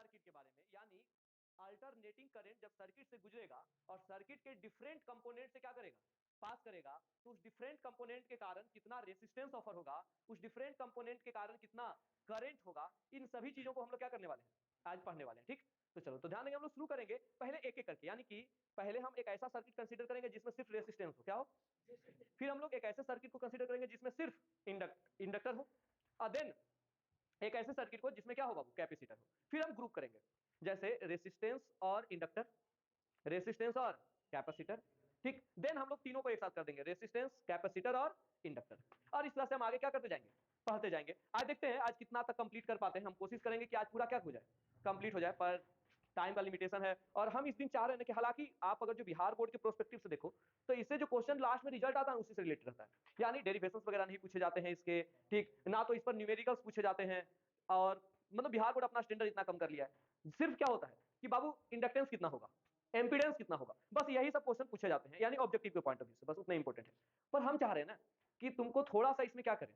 Circuit के बारे में, यानी अल्टरनेटिंग करंट जब सर्किट से गुजरेगा और सर्किट के डिफरेंट कंपोनेंट से क्या करेगा, पास करेगा, तो उस डिफरेंट कंपोनेंट के कारण कितना रेजिस्टेंस ऑफर होगा, उस डिफरेंट कंपोनेंट के कारण कितना करंट होगा, इन सभी चीजों को हम लोग क्या करने वाले हैं, आज पढ़ने वाले हैं। ठीक, तो चलो, तो ध्यान देंगे, हम लोग शुरू करेंगे पहले एक एक करके, यानी कि पहले हम एक ऐसा सर्किट कंसीडर करेंगे जिसमें सिर्फ रेजिस्टेंस हो, क्या हो, फिर हम लोग एक ऐसे सर्किट को कंसीडर करेंगे जिसमें सिर्फ इंडक्टर हो, और देन एक ऐसे सर्किट को जिसमें क्या होगा, कैपेसिटर हो। फिर हम ग्रुप करेंगे, जैसे रेसिस्टेंस और इंडक्टर, रेसिस्टेंस और कैपेसिटर। ठीक, देन हम लोग तीनों को एक साथ कर देंगे, रेसिस्टेंस, कैपेसिटर और इंडक्टर, और इस तरह से हम आगे क्या करते जाएंगे, पढ़ते जाएंगे। आज देखते हैं आज कितना तक कंप्लीट कर पाते हैं, हम कोशिश करेंगे कि आज पूरा क्या हो जाए, कंप्लीट हो जाए, पर टाइम का लिमिटेशन है। और हम इस दिन चाह रहे हैं कि हालांकि आप अगर जो बिहार बोर्ड के प्रोस्पेक्टिव से देखो तो इससे जो क्वेश्चन लास्ट में रिजल्ट आता है उसी से रिलेटेड रहता है, यानी डेरिवेशंस वगैरह नहीं पूछे जाते हैं इसके, ठीक ना, तो इस पर न्यूमेरिकल्स पूछे जाते हैं, और मतलब बिहार बोर्ड अपना स्टैंडर्ड इतना कम कर लिया है। सिर्फ क्या होता है कि बाबू इंडक्टेंस कितना होगा, एम्पीडेंस कितना होगा, बस यही सब क्वेश्चन पूछे जाते हैं, यानी ऑब्जेक्टिव के पॉइंट ऑफ व्यू से बस उतना इंपॉर्टेंट है। पर हम चाह रहे हैं ना कि तुमको थोड़ा सा इसमें क्या करें,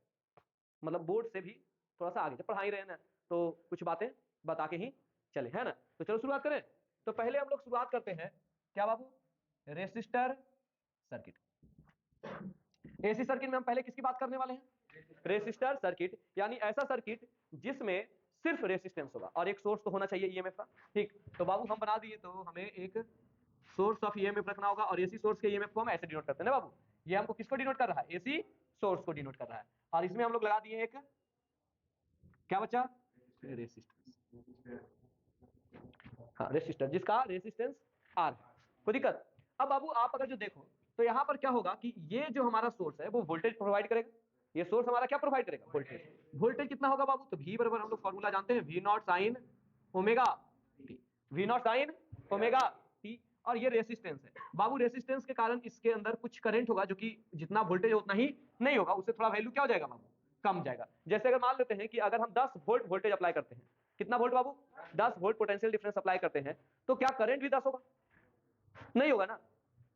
मतलब बोर्ड से भी थोड़ा सा आगे, जब पढ़ा ही रहे ना तो कुछ बातें बता के ही चले, है ना। तो चलो शुरुआत करें। तो पहले हम लोग शुरुआत करते हैं क्या बाबू, रेसिस्टर सर्किट। एसी सर्किट में हम पहले किसकी बात करने वाले हैं, रेसिस्टर सर्किट, यानी ऐसा सर्किट जिसमें सिर्फ रेसिस्टेंस होगा और एक सोर्स तो होना चाहिए ईएमएफ का। ठीक, तो बाबू हम बना दिए, तो हमें एक सोर्स ऑफ ईएमएफ रखना होगा, और एसी सोर्स के ईएमएफ को हम ऐसे डिनोट करते हैं ना बाबू, ये हमको किसको डिनोट कर रहा है, एसी सोर्स को डिनोट कर रहा है, और इसमें हम लोग लगा दिए एक क्या बच्चा, रेसिस्टेंस, हाँ रेसिस्टर, जिसका रेसिस्टेंस आर है, कोई दिक्कत। अब बाबू आप अगर जो देखो तो यहाँ पर क्या होगा कि ये जो हमारा सोर्स है वो वोल्टेज प्रोवाइड करेगा, ये सोर्स हमारा क्या प्रोवाइड करेगा, वोल्टेज। वोल्टेज कितना होगा बाबू, तो V बराबर हम लोग फॉर्मूला जानते हैं, V not sine omega T, V not sine omega t, और ये रेसिस्टेंस है बाबू। रेसिस्टेंस के कारण इसके अंदर कुछ करंट होगा जो कि जितना वोल्टेज उतना ही नहीं होगा, उससे थोड़ा वैल्यू क्या हो जाएगा बाबू, कम जाएगा। जैसे अगर मान लेते हैं कि अगर हम 10 वोल्ट वोल्टेज अप्लाई करते हैं, कितना वोल्ट बाबू, 10 वोल्ट पोटेंशियल डिफरेंस अप्लाई करते हैं, तो क्या करंट भी 10 होगा, नहीं होगा ना,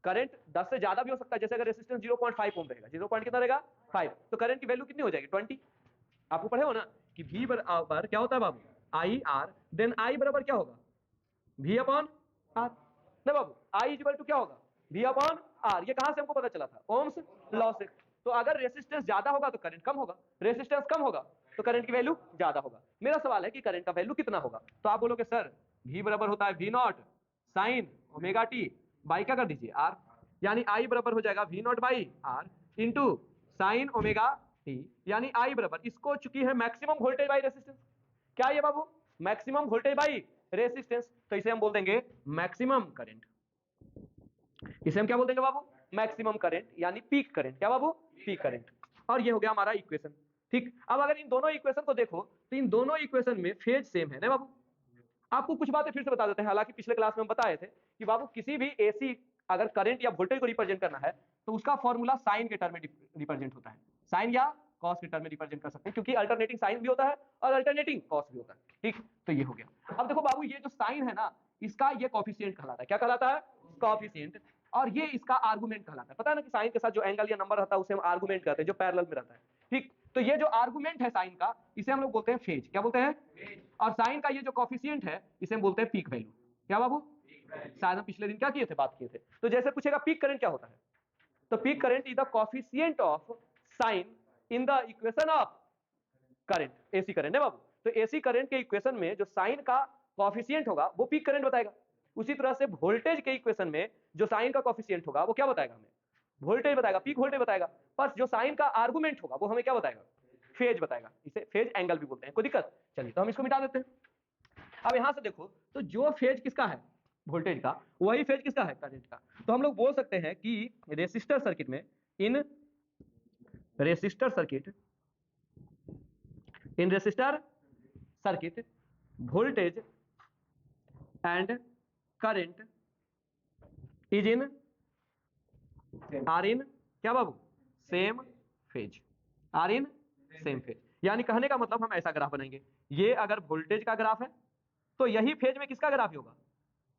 करंट 10 से ज्यादा भी हो सकता है। जैसे अगर रेसिस्टेंस 0.5 ओम रहेगा, 0. कितना रहेगा 5, तो करंट की वैल्यू कितनी हो जाएगी 20। आपको पढ़े हो ना कि V बराबर क्या होता है बाबू, आई आर, देन I बराबर क्या होगा, V अपॉन आर ना बाबू, I इक्वल टू क्या होगा, V अपॉन आर। ये कहां से हमको पता चला था, ओम्स लॉ से। तो अगर रेसिस्टेंस ज्यादा होगा तो करंट कम होगा, रेसिस्टेंस कम होगा तो करंट की वैल्यू ज्यादा होगा। मेरा सवाल है कि करंट का वैल्यू कितना होगा, तो आप बोलोगे सर V बराबर होता है V not sine omega T by क्या कर दीजिए आर, यानी I बराबर हो जाएगा V not by R into sine omega T, यानी I बराबर, इसको चुकी है मैक्सिमम वोल्टेज बाई रेसिस्टेंस, क्या ये बाबू, मैक्सिमम वोल्टेज बाई रेसिस्टेंस, तो इसे हम बोल देंगे मैक्सिमम करंट। इसे हम क्या बोल देंगे बाबू, मैक्सिमम करंट, यानी पीक करंट, क्या बाबू, पीक करंट। और ये हो गया हमारा इक्वेशन। ठीक, अब अगर इन दोनों इक्वेशन को देखो तो इन दोनों इक्वेशन में फेज सेम है ना बाबू। आपको कुछ बातें फिर से बता देते हैं, हालांकि पिछले क्लास में हम बताए थे कि बाबू किसी भी एसी अगर करंट या वोल्टेज को रिप्रेजेंट करना है तो उसका फॉर्मूला साइन के टर्म में रिप्रेजेंट होता है, साइन या कॉस के टर्म में रिप्रेजेंट कर सकते हैं, क्योंकि अल्टरनेटिंग साइन भी होता है और अल्टरनेटिंग कॉस भी होता है। ठीक, तो ये हो गया। अब देखो बाबू, ये जो साइन है ना, इसका ये कॉफिशिएंट कहलाता है, क्या कहलाता है, कॉफिशिएंट, और ये इसका आर्गुमेंट कहलाता है। पता है ना कि साइन के साथ जो एंगल या नंबर रहता है उसे हम आर्गुमेंट कहते हैं, जो पैरेलल में रहता है। ठीक, तो ये जो आर्गुमेंट है साइन का, इसे हम लोग बोलते हैं फेज, क्या बोलते हैं, और साइन का ये जो कॉफिशिएंट है इसे हम बोलते हैं पीक वैल्यू, क्या बाबू, शायद हम पिछले दिन क्या किए थे, बात किए थे। तो जैसे पूछेगा पीक करंट क्या होता है, तो peak current is the coefficient of sine in the equation of current, AC current है बाबू। तो एसी करंट के इक्वेशन में जो साइन का कॉफिशिएंट होगा वो पीक करंट बताएगा। उसी तरह से वोल्टेज के इक्वेशन में जो साइन का कॉफिशिएंट होगा वो क्या बताएगा, हमें वोल्टेज बताएगा, पीक वोल्टेज बताएगा। पर जो साइन का आर्गुमेंट होगा वो हमें क्या बताएगा, फेज बताएगा, इसे फेज एंगल भी बोलते हैं। कोई दिक्कत, चलिए तो हम इसको मिटा देते हैं। अब यहां से देखो तो जो फेज किसका है, वोल्टेज का, वही फेज किसका है, करंट का। तो हम लोग बोल सकते हैं कि रेसिस्टर सर्किट में, in resistor circuit, in resistor circuit voltage and current is in are in क्या बाबू, same phase, are in same phase. यानी कहने का मतलब हम ऐसा ग्राफ बनाएंगे, ये अगर वोल्टेज का ग्राफ है तो यही फेज में किसका ग्राफ होगा,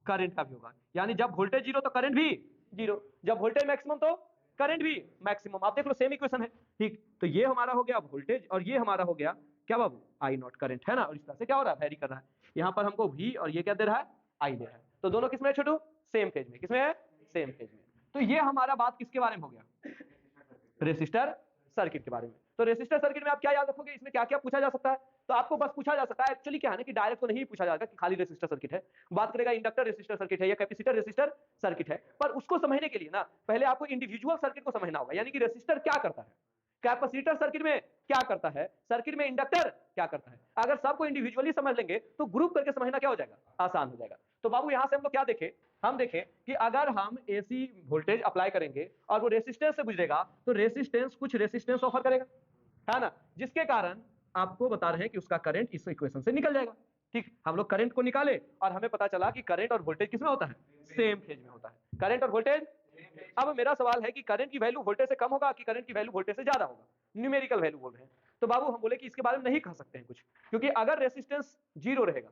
करंट का भी होगा। यानी जब वोल्टेज जीरो तो करंट भी जीरो, जब वोल्टेज मैक्सिमम तो करंट भी मैक्सिमम। आप देख लो सेम इक्वेशन है, ठीक। तो ये हमारा हो गया वोल्टेज और ये हमारा हो गया क्या बाबू, आई नॉट करंट, है ना। और इस तरह से क्या हो रहा है, वेरी कर रहा है। यहाँ पर हमको वी और ये क्या दे रहा है, आई दे रहा है। तो दोनों किसमें है छोटू, सेम फेज में। किसमें है, सेम फेज में। तो ये हमारा बात किसके बारे में हो गया, रेसिस्टर सर्किट के बारे में। तो रेसिस्टर सर्किट में आप क्या याद रखोगे, इसमें क्या क्या पूछा जा सकता है। तो आपको बस पूछा जा सकता है, एक्चुअली क्या है ना कि डायरेक्ट तो नहीं पूछा जाएगा कि खाली रेसिस्टर सर्किट है, बात करेगा इंडक्टर रेसिस्टर सर्किट है या कैपेसिटर रेसिस्टर सर्किट है। पर उसको समझने के लिए ना पहले आपको इंडिविजुअल सर्किट को समझना होगा, यानी कि रेसिस्टर क्या करता है, कैपेसिटर सर्किट में क्या करता है, सर्किट में इंडक्टर क्या करता है। अगर सबको इंडिविजुअली समझ लेंगे तो ग्रुप करके समझना क्या हो जाएगा, आसान हो जाएगा। तो बाबू यहां से हम लोग क्या देखें, हम देखें कि अगर हम एसी वोल्टेज अप्लाई करेंगे और वो रेसिस्टेंस से गुजरेगा तो रेसिस्टेंस कुछ रेसिस्टेंस ऑफर करेगा, है ना, जिसके कारण आपको बता रहे हैं कि उसका करंट इस इक्वेशन से निकल जाएगा। ठीक, हम लोग करंट को निकाले और हमें पता चला कि करंट और वोल्टेज किसमें होता है, सेम फेज में होता है, करंट और वोल्टेज। अब मेरा सवाल है कि करंट की वैल्यू वोल्टेज से कम होगा कि करंट की वैल्यू वोल्टेज से ज्यादा होगा, न्यूमेरिकल वैल्यू बोल रहे हैं। तो बाबू हम बोले कि इसके बारे में नहीं कह सकते हैं कुछ, क्योंकि अगर रेसिस्टेंस 0 रहेगा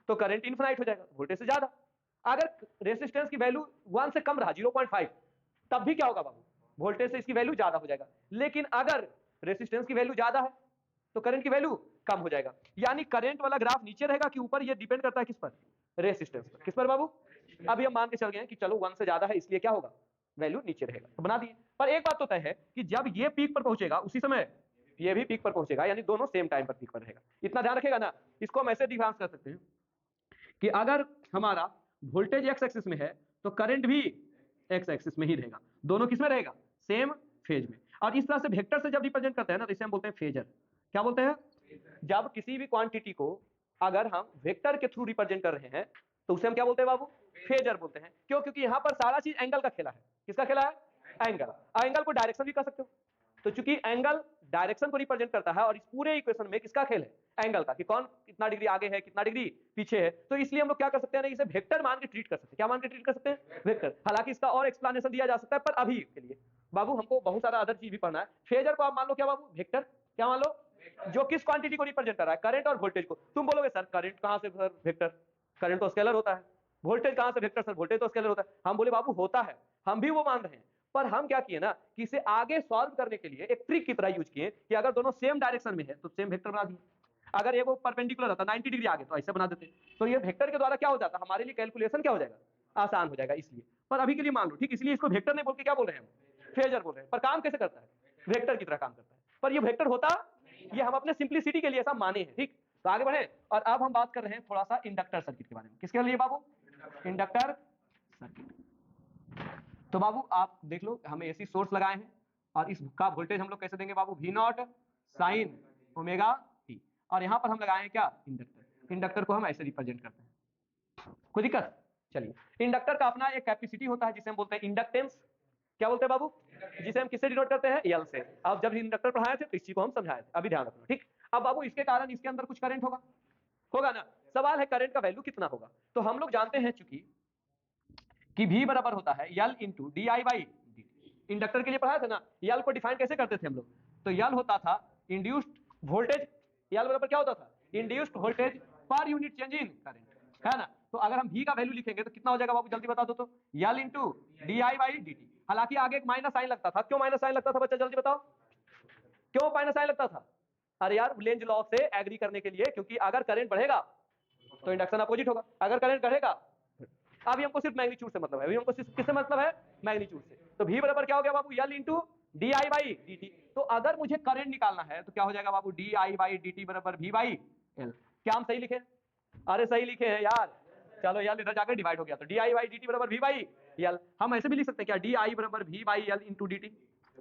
तो करंट इनफिनाइट हो जाएगा, वोल्टेज से ज्यादा। अगर रेसिस्टेंस की वैल्यू 1 से कम रहा 0.5, तब भी क्या होगा बाबू, वोल्टेज से इसकी वैल्यू ज्यादा हो जाएगा। लेकिन अगर रेसिस्टेंस की वैल्यू ज्यादा है तो करंट की वैल्यू कम हो जाएगा। यानी करंट वाला ग्राफ नीचे रहेगा कि ऊपर, ये डिपेंड करता है किस पर, रेसिस्टेंस पर। किस पर बाबू, अभी हम मान के चल गए कि चलो 1 से ज्यादा है इसलिए क्या होगा, वैल्यू नीचे रहेगा, तो बना दिए। पर एक बात तो तय है कि जब ये पीक पर पहुंचेगा उसी समय ये भी पीक पर पहुंचेगा, यानी दोनों सेम टाइम पर पीक पर रहेगा। इतना ध्यान रखेगा ना। इसको हम ऐसे डिफाइन कर सकते हैं कि अगर हमारा वोल्टेज एक्स एक्सिस में है तो करंट भी एक्स एक्सिस में ही रहेगा, दोनों किस में रहेगा, सेम फेज में। और इस तरह से वेक्टर से जब रिप्रेजेंट करते हैं ना तो इसे हम बोलते हैं फेजर। क्या बोलते हैं, जब किसी भी क्वांटिटी को अगर हम वेक्टर के थ्रू रिप्रेजेंट कर रहे हैं तो उसे हम क्या बोलते हैं बाबू, फेजर बोलते हैं। क्यों, क्योंकि यहां पर सारा चीज एंगल का खेला है। किसका खेला है, एंगल। एंगल को डायरेक्शन भी कर सकते हो, तो चूंकि एंगल डायरेक्शन को रिप्रेजेंट करता है और इस पूरे इक्वेशन में किसका खेल है, एंगल का, कि कौन कितना डिग्री आगे है कितना डिग्री पीछे है। तो इसलिए हम लोग क्या कर सकते हैं ना, इसे वेक्टर मान के ट्रीट कर सकते हैं। क्या मान के ट्रीट कर सकते हैं, वेक्टर। हालांकि इसका और एक्सप्लेनेशन दिया जा सकता है, पर अभी के लिए बाबू हमको बहुत सारा अदर चीज भी पढ़ना है। फेजर को आप मान लो क्या बाबू, वेक्टर। क्या मान लो, जो किस क्वांटिटी को रिप्रेजेंट कर रहा है, करंट और वोल्टेज को। तुम बोलोगे सर करंट कहां से सर वेक्टर, करंट तो स्केलर होता है। वोल्टेज कहां से वेक्टर सर, वोल्टेज तो स्केलर होता है। हम बोले बाबू होता है, हम भी वो मान रहे हैं, पर हम क्या किए ना कि इसे आगे सॉल्व करने के लिए एक ट्रिक की तरह यूज किए कि अगर दोनों सेम डायरेक्शन में है तो सेम वेक्टर बना दिए। अगर ये वो परपेंडिकुलर रहता 90 डिग्री आगे तो ऐसे बना देते। तो ये वेक्टर के द्वारा क्या हो जाता, हमारे लिए कैलकुलेशन क्या हो जाएगा, आसान हो जाएगा। इसलिए, पर अभी के लिए मान लो, ठीक, इसलिए इसको वेक्टर नहीं बोल के क्या बोल रहे हैं, फेजर बोल रहे हैं। पर काम कैसे करता है, वेक्टर की तरह काम करता है। पर ये वेक्टर होता, ये हम अपने सिंप्लिसिटी के लिए ऐसा माने हैं। ठीक, तो आगे बढ़े। और अब हम बात कर रहे हैं थोड़ा सा इंडक्टर सर्किट के बारे में। किसके लिए बाबू, इंडक्टर सर्किट। तो बाबू आप देख लो, हम एसी सोर्स लगाए हैं और इसका वोल्टेज हम लोग कैसे देंगे बाबू, V not sine omega t. और यहां पर हम लगाए हैं क्या, इंडक्टर। इंडक्टर को हम ऐसे रिप्रेजेंट करते हैं, कोई दिक्कत। चलिए, इंडक्टर का अपना एक कैपेसिटी होता है जिसे हम बोलते हैं इंडक्टेंस। क्या बोलते हैं बाबू, जिसे हम किससे डिनोट करते हैं, एल से। अब जब इंडक्टर पढ़ाए थे तो इस चीज को हम समझाए थे, अभी ध्यान रखना। ठीक, अब बाबू इसके कारण इसके अंदर कुछ करंट होगा, होगा ना। सवाल है करंट का वैल्यू कितना होगा। तो हम लोग जानते हैं चूंकि कि V बराबर होता है L into D I by D. Inductor के लिए पढ़ा था ना, L को डिफाइन कैसे करते थे हम लोग, तो L होता था इंड्यूस्ड वोल्टेज। L बराबर क्या होता था, induced voltage per unit change in current, है ना। तो अगर हम V का वैल्यू लिखेंगे तो कितना हो जाएगा बाबू, जल्दी बता दो तो, L into D I by d T. हालांकि आगे एक माइनस साइन लगता था, क्यों माइनस साइन लगता था बच्चा, जल्दी बताओ, क्यों माइनस साइन लगता था। अरे यार लेंज लॉ से एग्री करने के लिए, क्योंकि अगर करंट बढ़ेगा तो इंडक्शन अपोजिट होगा, अगर करंट बढ़ेगा। अभी हमको सिर्फ मैग्नीट्यूड से मतलब है, अभी हमको सिर्फ किससे मतलब है, मैग्नीट्यूड से। तो V बराबर क्या हो गया बाबू, L into D I by d T. तो अगर मुझे करंट निकालना है तो क्या हो जाएगा बाबू, d I by d t बराबर V बाई L। क्या हम सही लिखे, अरे सही लिखे हैं यार। चलो यार इधर जाकर डिवाइड हो गया, तो D I by d t बराबर V बाई L। हम ऐसे भी लिख सकते हैं क्या, डी आई बराबर V by L into d T.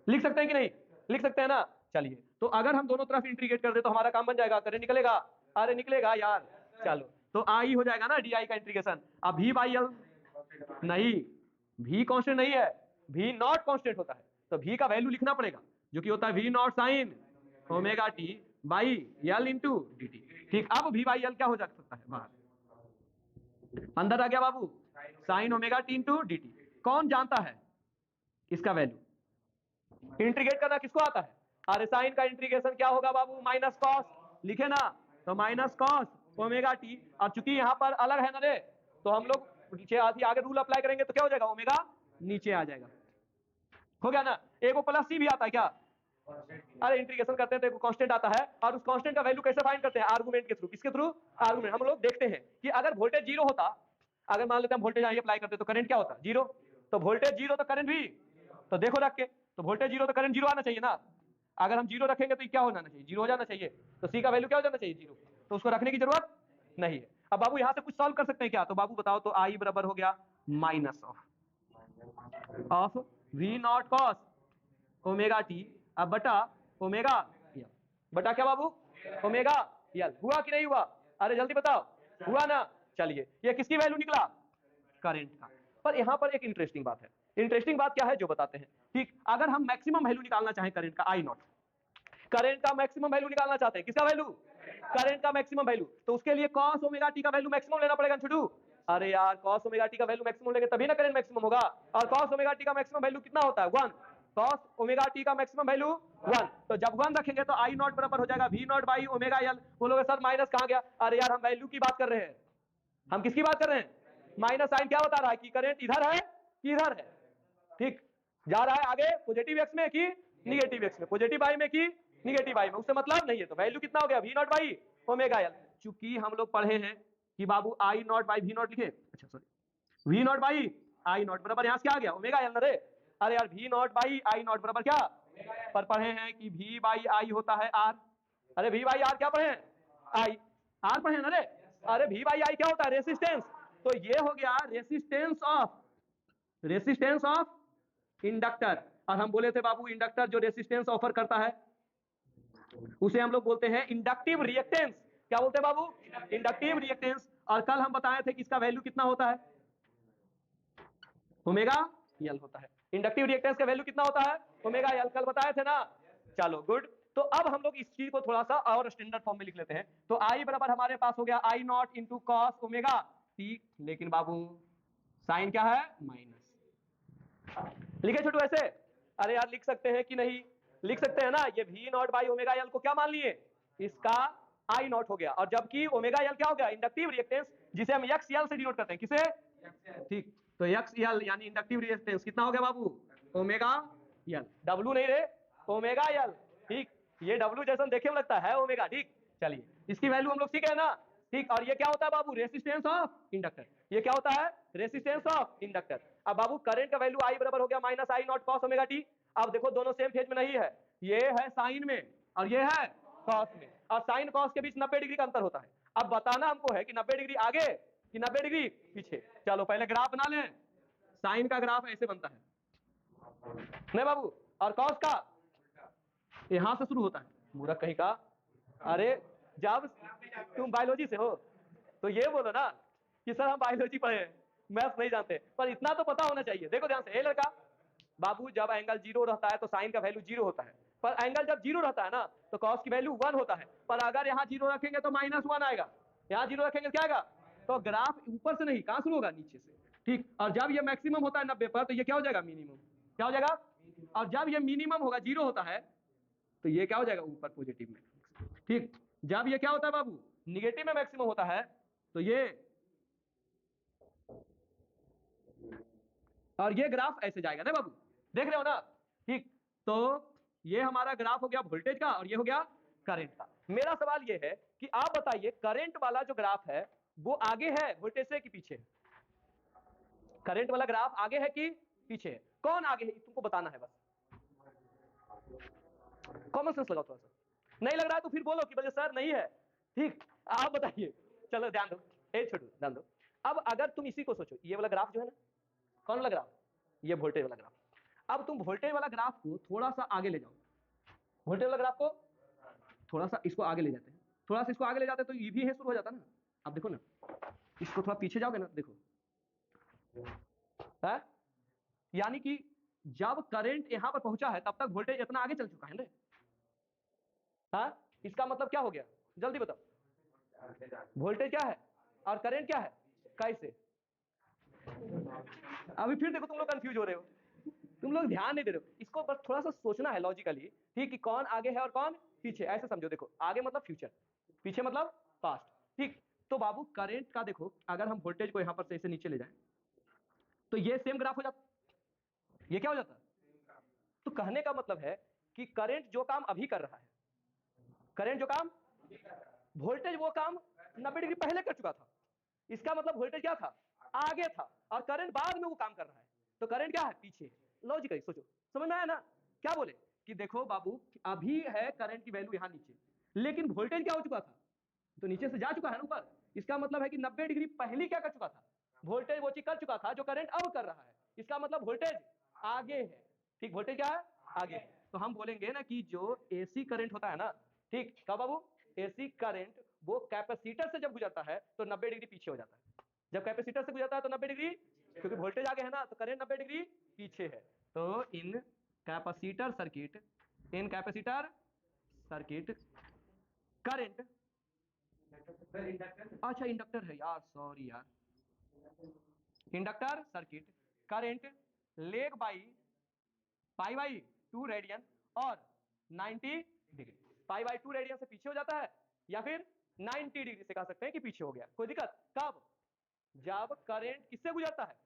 लिख सकते हैं कि नहीं, लिख सकते हैं ना। चलिए, तो अगर हम दोनों तरफ इंटीग्रेट कर दे तो हमारा काम बन जाएगा, करंट निकलेगा, अरे निकलेगा यार। चलो, तो आई हो जाएगा ना डी आई का इंटीग्रेशन। अब V बाई L नहीं, V कांस्टेंट नहीं है, V नॉट कांस्टेंट होता है। तो V का वैल्यू लिखना पड़ेगा, जो कि होता है V not sine omega T by L into d T. ठीक, अब V बाई L क्या हो जा सकता है, बाहर अंदर आ गया बाबू, sine omega t into d t. कौन जानता है इसका वैल्यू, इंटीग्रेट करना किसको आता है, अरे साइन का इंटीग्रेशन क्या होगा बाबू, माइनस कॉस, लिखे ना, तो माइनस कॉस ओमेगा टी। और चूंकि यहां पर अलग है ना रे, तो हम लोग नीचे आगे रूल अप्लाई करेंगे तो क्या हो जाएगा, ओमेगा नीचे आ जाएगा। हो गया ना। एक वो प्लस सी भी आता है क्या, अरे इंटीग्रेशन करते हैं तो एक कांस्टेंट आता है, और उस कांस्टेंट का वैल्यू कैसे फाइंड करते हैं, आर्गुमेंट के थ्रू। किसके थ्रू, आर्गुमेंट। हम लोग देखते हैं कि अगर वोल्टेज जीरो होता, अगर मान लेते हैं वोल्टेज आई अप्लाई करते तो करंट क्या होता, जीरो। तो वोल्टेज जीरो तो करंट भी, तो देखो रख के, तो वोल्टेज जीरो तो करंट जीरो आना चाहिए ना। अगर हम जीरो रखेंगे तो क्या हो जाना चाहिए, जीरो हो जाना चाहिए। तो सी का वैल्यू क्या हो जाना चाहिए, जीरो। तो उसको रखने की जरूरत नहीं है। अब बाबू यहां से कुछ सॉल्व कर सकते हैं क्या, तो बाबू बताओ, तो आई बराबर हो गया minus of V not cos omega T अब बटा ओमेगा यल, बटा क्या बाबू, ओमेगा यल। हुआ कि नहीं हुआ, अरे जल्दी बताओ, हुआ ना। चलिए ये किसकी वैल्यू निकला, करंट का। पर यहां पर एक इंटरेस्टिंग बात है, इंटरेस्टिंग बात क्या है जो बताते हैं। ठीक, अगर हम मैक्सिमम वैल्यू निकालना चाहें करंट का, आई नॉट, करंट का मैक्सिमम वैल्यू निकालना चाहते हैं, किसका वैल्यू, करंट का मैक्सिमम वैल्यू, तो उसके लिए cos ओमेगा टी का वैल्यू मैक्सिमम लेना पड़ेगा छोटू। अरे यार cos ओमेगा टी का वैल्यू मैक्सिमम लेंगे तभी ना करंट मैक्सिमम होगा, और cos ओमेगा टी का मैक्सिमम वैल्यू कितना होता है, 1। cos ओमेगा टी का मैक्सिमम वैल्यू 1, तो जब 1 रखेंगे तो आई नॉट बराबर हो जाएगा V not by omega L. बोलोगे सर माइनस कहां गया, अरे यार हम वैल्यू की बात कर रहे हैं, हम किसकी बात कर रहे हैं, माइनस साइन क्या बता रहा है कि करंट इधर है कि इधर है। ठीक, जा रहा है आगे पॉजिटिव एक्स में कि निगेटिव एक्स में, पॉजिटिव आई में कि निगेटिव आई में, उससे मतलब नहीं है। तो वैल्यू कितना हो गया, V not by omega L. चूंकि हम लोग पढ़े हैं कि बाबू I not by V not लिखे, अच्छा sorry V not by I not बराबर यहां से क्या आ गया, ओमेगा एल। अरे यार V not by I not बराबर क्या, पर पढ़े हैं कि वी बाई आई होता है आर। अरे वी बाई आर क्या पढ़े हैं, आई, आर पढ़े ना रे। अरे वी बाई आई क्या होता है, रेसिस्टेंस। तो ये हो गया रेसिस्टेंस ऑफ इंडक्टर। और हम बोले थे बाबू इंडक्टर जो रेसिस्टेंस ऑफर करता है उसे हम लोग बोलते हैं इंडक्टिव रिएक्टेंस। क्या बोलते हैं बाबू, इंडक्टिव रिएक्टेंस। और कल हम बताए थे कि इसका वैल्यू कितना होता है, ओमेगा एल होता है। इंडक्टिव रिएक्टेंस का वैल्यू कितना होता है, ओमेगा एल, कल बताए थे ना। चलो गुड। तो अब हम लोग इस चीज को थोड़ा सा और स्टैंडर्ड फॉर्म में लिख लेते हैं। तो आई बराबर हमारे पास हो गया I naught into cos omega t, लेकिन बाबू साइन क्या है, माइनस। लिखे छोटू ऐसे, अरे यार लिख सकते हैं कि नहीं, लिख सकते हैं ना। ये V not by omega L को क्या मान लिए, इसका आई नॉट हो गया, और जबकि ओमेगा एल क्या हो गया, इंडक्टिव रिएक्टेंस, जिसे हम एक्स एल से डिनोट करते हैं, किसे, ठीक। तो एक्स एल यानी इंडक्टिव रिएक्टेंस कितना हो गया बाबू, ओमेगा एल, डब्ल्यू नहीं रे, ओमेगा एल। ठीक, ये डब्ल्यू जैसा देखे में लगता है ओमेगा। ठीक, चलिए इसकी वैल्यू हम लोग सीखे है ना। ठीक, और ये क्या होता है बाबू, रेसिस्टेंस ऑफ इंडक्टर। ये क्या होता है, रेसिस्टेंस ऑफ इंडक्टर। अब बाबू करंट का वैल्यू आई बराबर हो गया minus I not cos omega T. अब देखो दोनों सेम फेज में नहीं है, ये है साइन में और ये है कॉस में, और साइन कॉस के बीच 90 डिग्री का अंतर होता है। अब बताना हमको है कि 90 डिग्री आगे कि 90 डिग्री पीछे। चलो पहले ग्राफ बना लें। साइन का ग्राफ ऐसे बनता है नहीं बाबू, और कॉस का यहां से शुरू होता है, मूर्ख कहीं का। अरे जब तुम बायोलॉजी से हो तो ये बोलो ना कि सर हम बायोलॉजी पढ़े हैं, मैथ्स नहीं जानते, पर इतना तो पता होना चाहिए। देखो ध्यान से, ए लड़का, बाबू जब एंगल जीरो रहता है तो साइन का वैल्यू जीरो होता है, पर एंगल जब जीरो रहता है ना तो कॉस की वैल्यू 1 होता है। पर अगर यहाँ जीरो रखेंगे तो -1 आएगा, यहाँ जीरो रखेंगे क्या आएगा, तो ग्राफ ऊपर से नहीं, कहां शुरू होगा, नीचे से। ठीक, और जब ये मैक्सिमम होता है 90 पर तो ये क्या हो जाएगा, मिनिमम। क्या हो जाएगा, और जब ये मिनिमम होगा, जीरो होता है, तो ये क्या हो जाएगा, ऊपर पॉजिटिव में। ठीक, जब ये क्या होता है बाबू, निगेटिव में मैक्सिमम होता है, तो ये, और ये ग्राफ ऐसे जाएगा ना बाबू, देख रहे हो ना। ठीक, तो ये हमारा ग्राफ हो गया वोल्टेज का, और ये हो गया करंट का। मेरा सवाल ये है कि आप बताइए करंट वाला जो ग्राफ है वो आगे है वोल्टेज से कि पीछे है, करंट वाला ग्राफ आगे है कि पीछे है, कौन आगे है तुमको बताना है, बस कॉमन सेंस लगाओ थोड़ा सा। नहीं लग रहा है तो फिर बोलो कि बोले सर नहीं है। ठीक, आप बताइए, चलो ध्यान दो, छोड़ो ध्यान दो। अब अगर तुम इसी को सोचो, ये वाला ग्राफ जो है ना, कौन वाला ग्राफ, ये वोल्टेज वाला ग्राफ। अब तुम वोल्टेज वाला ग्राफ को थोड़ा सा आगे ले जाओ, वोल्टेज वाला ग्राफ को थोड़ा सा इसको आगे ले जाते हैं, थोड़ा सा इसको आगे ले जाते हैं तो ये भी है शुरू हो जाता ना। अब देखो ना, इसको थोड़ा पीछे जाओगे ना, देखो है, यानी कि जब करंट यहां पर पहुंचा है तब तक वोल्टेज इतना आगे चल चुका है ना। हाँ, इसका मतलब क्या हो गया, जल्दी बताओ, वोल्टेज क्या है और करंट क्या है, कैसे। अभी फिर देखो तुम लोग कंफ्यूज हो रहे हो, तुम लोग ध्यान नहीं दे रहे हो, इसको बस थोड़ा सा सोचना है लॉजिकली। ठीक, कि कौन आगे है और कौन पीछे, ऐसे समझो। देखो आगे मतलब फ्यूचर, पीछे मतलब पास्ट। ठीक, तो बाबू करंट का देखो, अगर हम वोल्टेज को यहां पर से ऐसे नीचे ले जाएं तो ये सेम ग्राफ हो जाता, ये क्या हो जाता, कहने का मतलब है कि करंट जो काम अभी कर रहा है, करंट जो काम, वोल्टेज वो काम 90 डिग्री पहले कर चुका था। इसका मतलब वोल्टेज क्या था, आगे था, और करंट बाद में वो काम कर रहा है, तो करंट क्या है, पीछे। लॉजिकली सोचो, समझ में आया ना। क्या बोले कि देखो बाबू, अभी है करंट की वैल्यू यहाँ नीचे, लेकिन वोल्टेज क्या हो चुका था, तो नीचे से जा चुका है ना ऊपर। इसका मतलब है कि 90 डिग्री पहले क्या कर चुका था, वोल्टेज वो चीज कर चुका था जो करंट अब कर रहा है। इसका मतलब वोल्टेज आगे है, ठीक, वोल्टेज क्या है, आगे है। तो हम बोलेंगे ना कि जो एसी करंट होता है ना, ठीक, क्या बाबू, एसी करंट वो कैपेसिटर से जब गुजरता है तो 90 डिग्री पीछे हो जाता है। जब कैपेसिटर से गुजरता है तो 90 डिग्री, क्योंकि वोल्टेज आगे है ना, तो करंट 90 डिग्री पीछे है। तो इन कैपेसिटर सर्किट, इन कैपेसिटर सर्किट करंट, अच्छा इंडक्टर है यार, सॉरी यार, inductor circuit current leg bye pi by 2 radian और 90 डिग्री, पाई बाई 2 रेडियन से पीछे हो जाता है, या फिर 90 डिग्री से कह सकते हैं कि पीछे हो गया। कोई दिक्कत, कब, जब करंट किससे गुजरता है,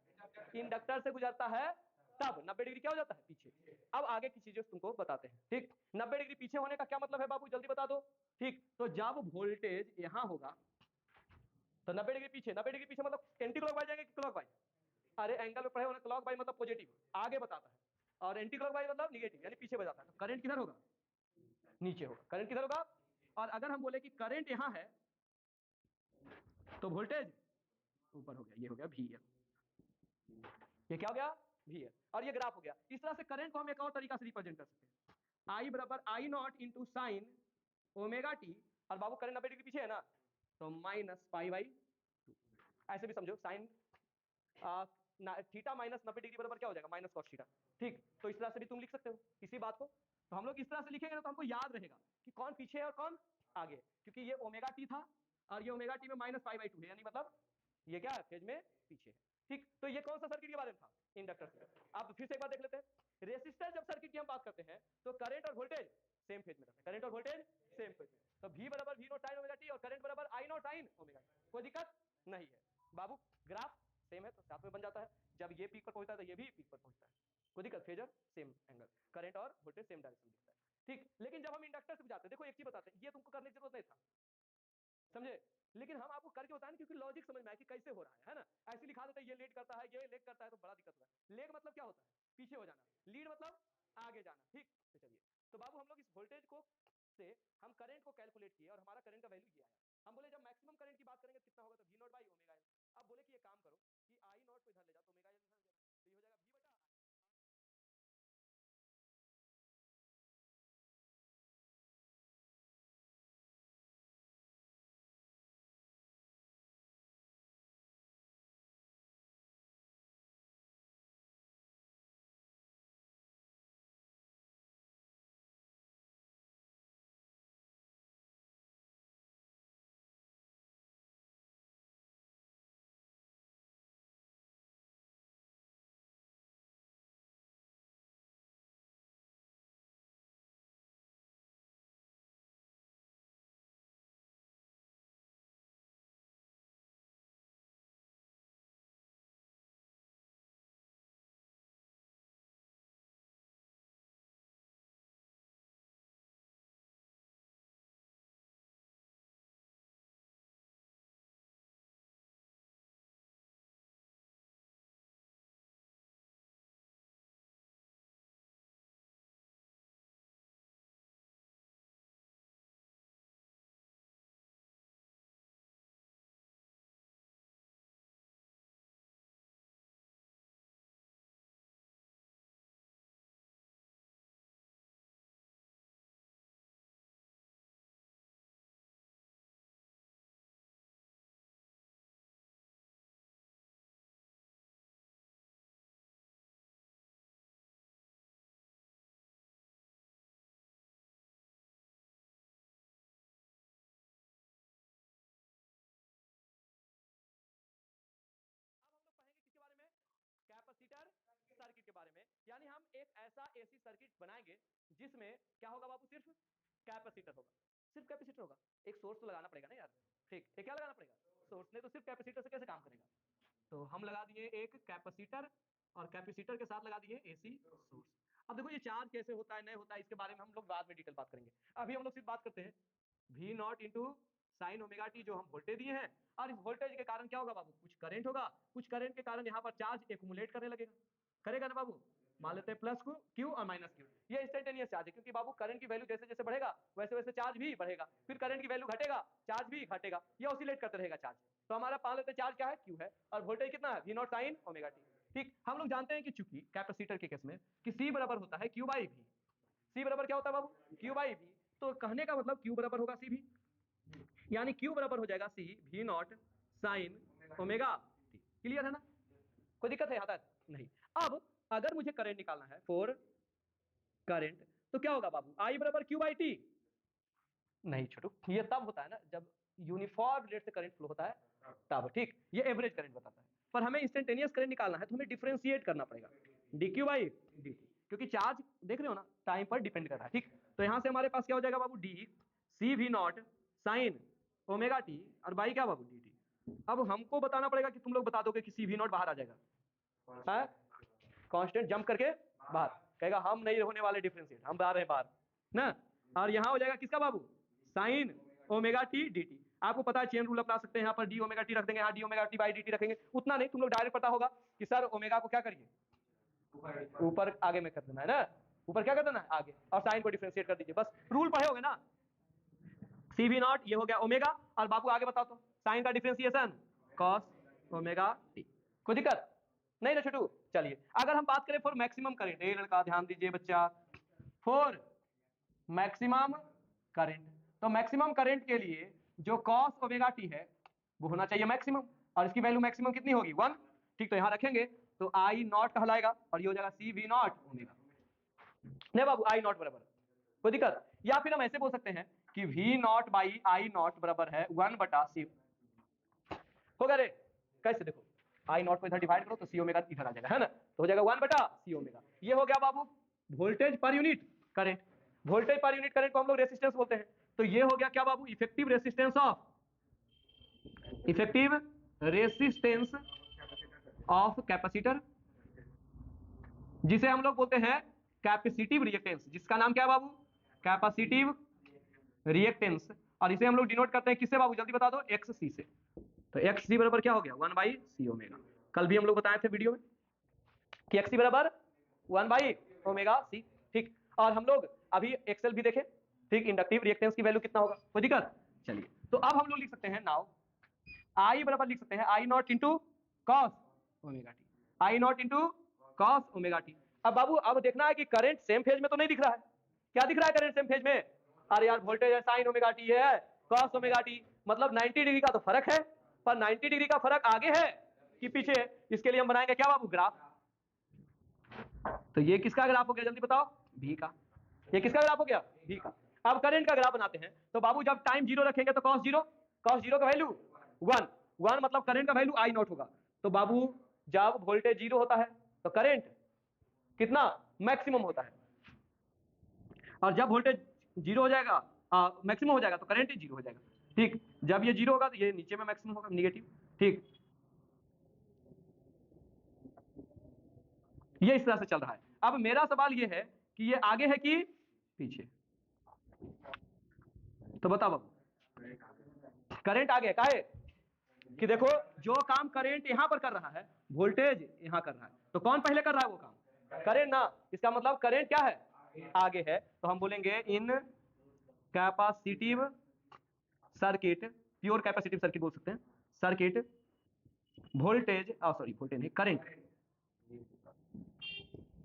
इंडक्टर से गुजरता है, तब 90 डिग्री क्या हो जाता है, पीछे। अब आगे की चीजें तुमको बताते हैं, ठीक। 90 डिग्री पीछे होने का क्या मतलब है बाबू, जल्दी बता दो। ठीक, तो जब वोल्टेज यहां होगा तो 90 डिग्री पीछे, 90 डिग्री पीछे मतलब एंटी क्लॉक वाइज जाएंगे कि क्लॉक वाइज, अरे एंगल में पढ़े होना, क्लॉक वाइज मतलब पॉजिटिव, आगे बताता है, और एंटी क्लॉक वाइज मतलब निगेटिव, यानी पीछे बजाता है। तो करंट किधर होगा, नीचे होगा। करंट किधर होगा, और अगर हम बोले कि करंट यहां है तो वोल्टेज ऊपर हो गया, ये हो गया VL, ये क्या हो गया, VL, और ये ग्राफ हो गया। इस तरह से करंट को हम एक और तरीका से रिप्रेजेंट कर सकते हैं, I बराबर I not into sine omega t, और बाबू करंट 90 डिग्री पीछे है ना, तो माइनस पाई बाई 2, ऐसे भी समझो, साइन थीटा माइनस 90 डिग्री बराबर क्या हो जाएगा, माइनस कॉस थीटा, ठीक। तो इस तरह से भी तुम लिख सकते हो इसी बात को। तो हम लोग इस तरह से लिखेंगे ना तो हमको याद रहेगा कि कौन पीछे है और कौन आगे, क्योंकि ये ओमेगा टी था और ये ओमेगा टी में माइनस पाई बाई 2 है, यानी मतलब ये क्या है, फेज में पीछे है, ठीक। तो ये कौन सा सर्किट के बारे में था, इंडक्टर से। अब फिर से एक बार देख लेते हैं, रेसिस्टर जब सर्किट की हम बात करते हैं तो करंट और वोल्टेज सेम फेज में रहता है, करंट और वोल्टेज सेम फेज में। तो V बराबर V नॉट टाइन ओमेगा टी और करंट बराबर I नॉट टाइन ओमेगा टी, कोई दिक्कत नहीं है बाबू। ग्राफ सेम है तो साथ में बन जाता है, जब ये पीक पर पहुंचता है तो ये भी पीक पर पहुंचता है, कोई दिक्कत, फेजर सेम एंगल, करंट और वोल्टेज सेम डायरेक्शन दिखता है, ठीक। लेकिन जब हम इंडक्टर से जाते हैं, देखो एक चीज बताते हैं, ये तुमको करने की जरूरत नहीं था, समझे, लेकिन हम आपको करके बताएं क्योंकि लॉजिक समझ में आए कि कैसे हो रहा है ना। ऐसे लिखा देते हैं ये लेट करता है, ये लेट करता है, तो बड़ा दिक्कत होता है। लेग मतलब क्या होता है, पीछे हो जाना, लीड मतलब आगे जाना, ठीक। तो चलिए, तो बाबू हम लोग इस वोल्टेज को से हम करंट को कैलकुलेट किए और हमारा करंट का वैल्यू ये आया। हम बोले जब मैक्सिमम करंट की बात करेंगे तो कितना होगा, तो V not by omega L. अब बोले कि ये काम करो कि I नॉट को इधर ले जाओ तो ओमेगा एल इधर हो जाएगा, तो ये हो जाएगा V बटा। कैपेसिटर सर्किट के बारे में, यानी हम एक ऐसा एसी सर्किट बनाएंगे जिसमें क्या होगा बाबू, सिर्फ कैपेसिटर होगा, सिर्फ कैपेसिटर होगा। एक सोर्स तो लगाना पड़ेगा ना यार, ठीक है, क्या लगाना पड़ेगा, सोर्स, नहीं तो सिर्फ कैपेसिटर से कैसे काम करेगा। तो हम लगा दिए एक कैपेसिटर और कैपेसिटर के साथ लगा दिए एसी सोर्स। अब देखो ये चार्ज कैसे होता है, नहीं होता है, इसके बारे में हम लोग बाद में डिटेल बात करेंगे। अभी हम लोग सिर्फ बात करते हैं V not into sine omega T जो हम वोल्टेज दिए हैं, और इस वोल्टेज के कारण क्या होगा बाबू, कुछ करंट होगा, कुछ करंट के कारण यहाँ पर चार्ज एक्युमुलेट करने लगेगा, करेगा ना बाबू। मान लेते हैं प्लस क्यू और माइनस क्यू, ये इंस्टेंटेनियस चार्ज है, क्योंकि बाबू करंट की वैल्यू जैसे जैसे बढ़ेगा वैसे वैसे चार्ज भी बढ़ेगा, फिर करंट की वैल्यू घटेगा चार्ज भी घटेगा, ये ऑसिलेट करते रहेगा चार्ज। तो हमारा मान लेते हैं चार्ज क्या है, क्यू है, और वोल्टेज कितना है, V not sine omega T. ठीक, हम लोग जानते हैं कि चूंकि कैपेसिटर के केस में कि सी बराबर होता है क्यू बाई वी, सी बराबर क्या होता है बाबू, क्यू बाई वी, तो कहने का मतलब क्यू बराबर होगा सी भी, यानी क्यू बराबर हो जाएगा C V not sine omega t. Clear है ना, कोई दिक्कत है यहाँ तक, नहीं। अब अगर मुझे करंट निकालना है फॉर करंट, तो क्या होगा बाबू, आई बराबर क्यू बाई टी, नहीं छोटू, ये तब होता है ना जब यूनिफॉर्म रेट से करंट फ्लो होता है तब, ठीक, ये एवरेज करंट बताता है। पर हमें इंस्टेंटेनियस करंट निकालना है तो हमें डिफरेंशिएट करना पड़ेगा D Q by d T, क्योंकि चार्ज देख रहे हो ना टाइम पर डिपेंड कर रहा है। ठीक, तो यहाँ से हमारे पास क्या हो जाएगा बाबू, d C V not sine omega t, और बाई क्या बाबू डी टी। अब हमको बताना पड़ेगा कि तुम लोग बता दोगे कि सी वी नॉट बाहर आ जाएगा, कांस्टेंट जंप करके बाहर, कहेगा हम नहीं होने वाले डिफरेंशिएट, हम आ रहे हैं बाहर ना, और यहाँ हो जाएगा किसका बाबू, sine omega t d t. आपको पता है चेन रूल अपना सकते हैं, यहाँ पर डी ओमेगा टी रख देंगे, यहाँ D omega T by d T रखेंगे, उतना नहीं, तुम लोग डायरेक्ट पता होगा कि सर ओमेगा को क्या करिए, ऊपर आगे में कर देना है ना, ऊपर क्या कर देना है आगे, और साइन को डिफरेंशिएट कर दीजिए, बस रूल पढ़े होगे ना। सी वी नॉट ये हो गया ओमेगा, और बाबू आगे बताओ तो साइन का डिफरेंशिएशन कॉस ओमेगा टी, कोई दिक्कत नहीं ना छोटू। चलिए अगर हम बात करें फॉर मैक्सिमम करंट, ए लड़का ध्यान दीजिए बच्चा, फॉर मैक्सिमम करंट, तो मैक्सिमम करंट के लिए जो कॉस ओमेगा टी है वो होना चाहिए मैक्सिमम, और इसकी वैल्यू मैक्सिमम कितनी होगी 1। ठीक, तो यहाँ रखेंगे तो आई नॉट कहलाएगा, और ये हो जाएगा सी वी नॉट ओमेगा, नहीं बाबू आई नॉट बराबर, कोई दिक्कत। या फिर हम ऐसे बोल सकते हैं कि V not by I not बराबर है 1/सी, हो गया रे, कैसे देखो आई नॉट को इधर डिवाइड करो तो सी ओमेगा इधर आ जाएगा, है ना, तो हो जाएगा 1/सी ओमेगा। ये हो गया बाबू voltage per unit current, voltage per unit current को हम लोग रेसिस्टेंस बोलते हैं, तो ये हो गया क्या बाबू, effective resistance of, effective resistance of capacitor, जिसे हम लोग बोलते हैं कैपेसिटिव रिएक्टेंस, जिसका नाम क्या है बाबू, कैपेसिटिव रिएक्टेंस, और इसे हम लोग डिनोट करते हैं किससे बाबू, जल्दी बता दो, एक्स सी से। तो एक्स सी बराबर क्या हो गया 1/सी ओमेगा, कल भी हम लोग बताए थे वीडियो में कि एक्स सी बराबर 1/ओमेगा सी। ठीक, और हम लोग अभी एक्सएल भी देखे, ठीक, इंडक्टिव रिएक्टेंस की वैल्यू कितना होगा, कोई दिक्कत। चलिए तो अब हम लोग लिख सकते हैं नाउ आई बराबर लिख सकते हैं I naught into cos omega t, I naught into cos omega T. अब बाबू अब देखना है कि करंट सेम फेज में तो नहीं दिख रहा है, क्या दिख रहा है करंट सेम फेज में, अरे यार वोल्टेज है साइन ओमेगा टी है कॉस ओमेगा टी, मतलब 90 डिग्री का तो फर्क है, पर 90 डिग्री का फर्क आगे है कि पीछे, इसके लिए हम बनाएंगे क्या बाबू, ग्राफ। तो ये किसका ग्राफ हो गया जल्दी बताओ, भी का, ये किसका ग्राफ हो गया, भी का। अब करंट का ग्राफ बनाते हैं, तो बाबू जब टाइम जीरो रखेंगे तो कॉस जीरो, कॉस जीरो का वैल्यू 1, 1 मतलब करंट का वैल्यू आई नॉट होगा, तो बाबू जब वोल्टेज जीरो होता है तो करंट कितना मैक्सिमम होता है, और जब वोल्टेज जीरो हो जाएगा मैक्सिमम हो जाएगा तो करंट जीरो हो जाएगा। ठीक, जब ये जीरो होगा तो ये नीचे में मैक्सिमम होगा, निगेटिव। ठीक, ये इस तरह से चल रहा है। अब मेरा सवाल ये है कि ये आगे है कि पीछे, तो बताओ बाबू, करंट आगे है, काहे कि देखो जो काम करंट यहां पर कर रहा है वोल्टेज यहां कर रहा है, तो कौन पहले कर रहा है वो काम, करंट ना, इसका मतलब करंट क्या है आगे है, तो हम बोलेंगे in capacitive circuit, pure capacitive circuit बोल सकते हैं, सर्किट वोल्टेज सॉरी वोल्टेज नहीं current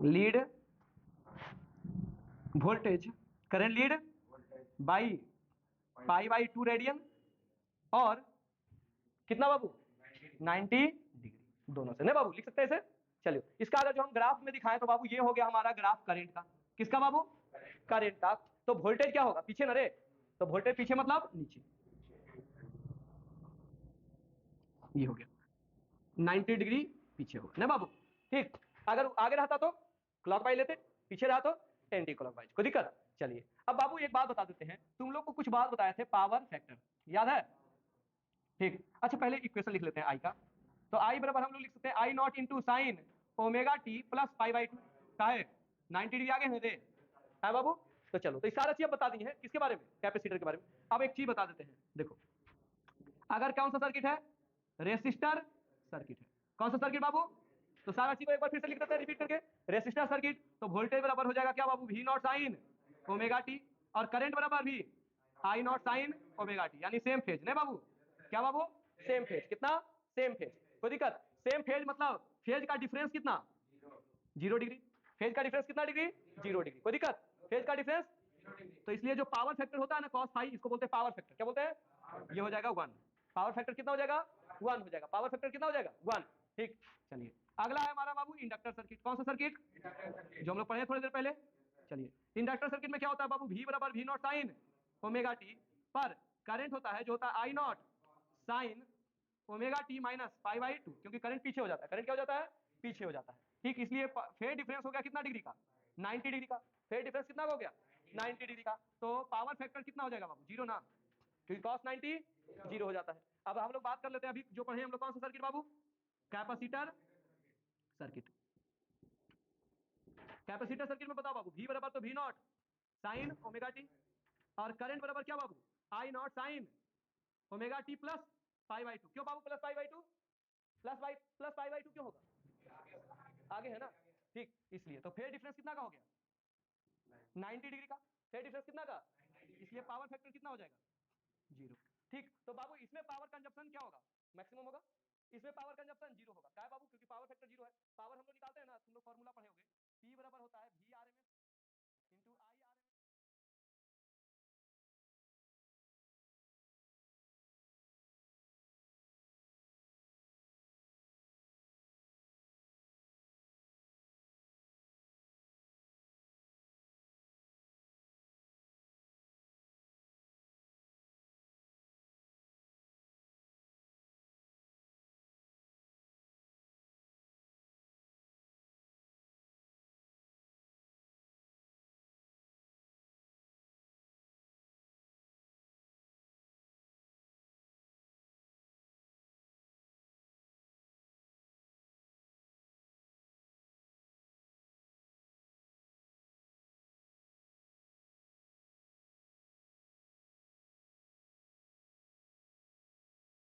lead voltage, current lead by pi by 2 radian, और कितना बाबू 90 डिग्री, दोनों से नहीं बाबू लिख सकते हैं इसे। चलिए इसका अगर जो हम ग्राफ में दिखाएं तो बाबू ये हो गया हमारा ग्राफ करंट का, किसका बाबू, करंट का। तो वोल्टेज क्या होगा पीछे ना रे, तो वोल्टेज पीछे मतलब नीचे, ये हो गया 90 डिग्री पीछे होगा ना बाबू। ठीक, अगर आगे रहता तो क्लॉकवाइज लेते, पीछे रहा तो एंटी क्लॉकवाइज, कोई दिक्कत। चलिए अब बाबू एक बात बता देते हैं, तुम लोग को कुछ बात बताए थे पावर फैक्टर, याद है। ठीक, अच्छा पहले इक्वेशन लिख लेते हैं आई का, तो आई बराबर हम लोग लिख सकते हैं I naught into sine omega t plus pi by 2, का है 90 डिग्री आगे है बाबू। तो चलो, तो सारा चीज बता दी है किसके बारे में, कैपेसिटर के बारे में। अब एक चीज बता देते हैं, देखो अगर कौन सा सर्किट है, रेसिस्टर सर्किट है। कौन सा सर्किट बाबू, तो सारा चीज को एक बार फिर से लिख देते हैं रिपीट करके। रेसिस्टर सर्किट, तो वोल्टेज बराबर हो जाएगा क्या बाबू, V not sine omega t, और करंट बराबर भी I naught sine omega T, यानी सेम फेज नहीं बाबू, क्या बाबू, सेम फेज। कितना, सेम फेज, कोई दिक्कत, सेम फेज मतलब फेज का डिफरेंस कितना, 0 डिग्री। फेज का डिफरेंस कितना डिग्री, 0 डिग्री, कोई दिक्कत, फेज का डिफरेंस। तो इसलिए जो पावर फैक्टर होता है ना cos फाई, इसको बोलते हैं पावर फैक्टर, क्या बोलते हैं, ये हो जाएगा 1। पावर फैक्टर कितना हो जाएगा, 1 हो जाएगा, पावर फैक्टर कितना हो जाएगा, 1। ठीक, चलिए अगला है हमारा बाबू इंडक्टर सर्किट। कौन सा सर्किट, जो हम लोग पढ़े थोड़ी देर पहले। चलिए इंडक्टर सर्किट में क्या होता है बाबू, V बराबर V not sine omega t, पर करंट होता है जो होता है I naught sine omega t minus pi by 2, क्योंकि करंट पीछे हो जाता है, करंट क्या हो जाता है, पीछे हो जाता है। ठीक, इसलिए फेज डिफरेंस हो गया कितना डिग्री का, 90 डिग्री का। फेज डिफरेंस कितना हो गया, 90 डिग्री का। तो पावर फैक्टर कितना हो जाएगा बाबू, 0 ना, क्योंकि cos 90 0 हो जाता है। अब हम लोग बात कर लेते हैं अभी जो पढ़े हम लोग, कौन सा सर्किट बाबू, कैपेसिटर सर्किट। कैपेसिटर सर्किट में बताओ बाबू, V बराबर तो V not sine omega t, और करंट बराबर क्या बाबू, I naught sine omega t plus pi by 2। क्यों बाबू plus pi by 2, plus pi by 2 क्यों होगा, आगे है ना। ठीक, इसलिए तो फेज डिफरेंस कितना का हो गया, 90 डिग्री का। फेज डिफरेंस कितना का, इसलिए पावर फैक्टर कितना हो जाएगा, 0। ठीक, तो बाबू इसमें पावर कंजप्शन क्या होगा, मैक्सिमम होगा। इसमें पावर कंजप्शन 0 होगा, क्या है बाबू, क्योंकि पावर फैक्टर 0 है। पावर हम लोग निकालते हैं ना, तुम लोग फॉर्मूला पढ़े होगे, P बराबर होता है वी आर एम एस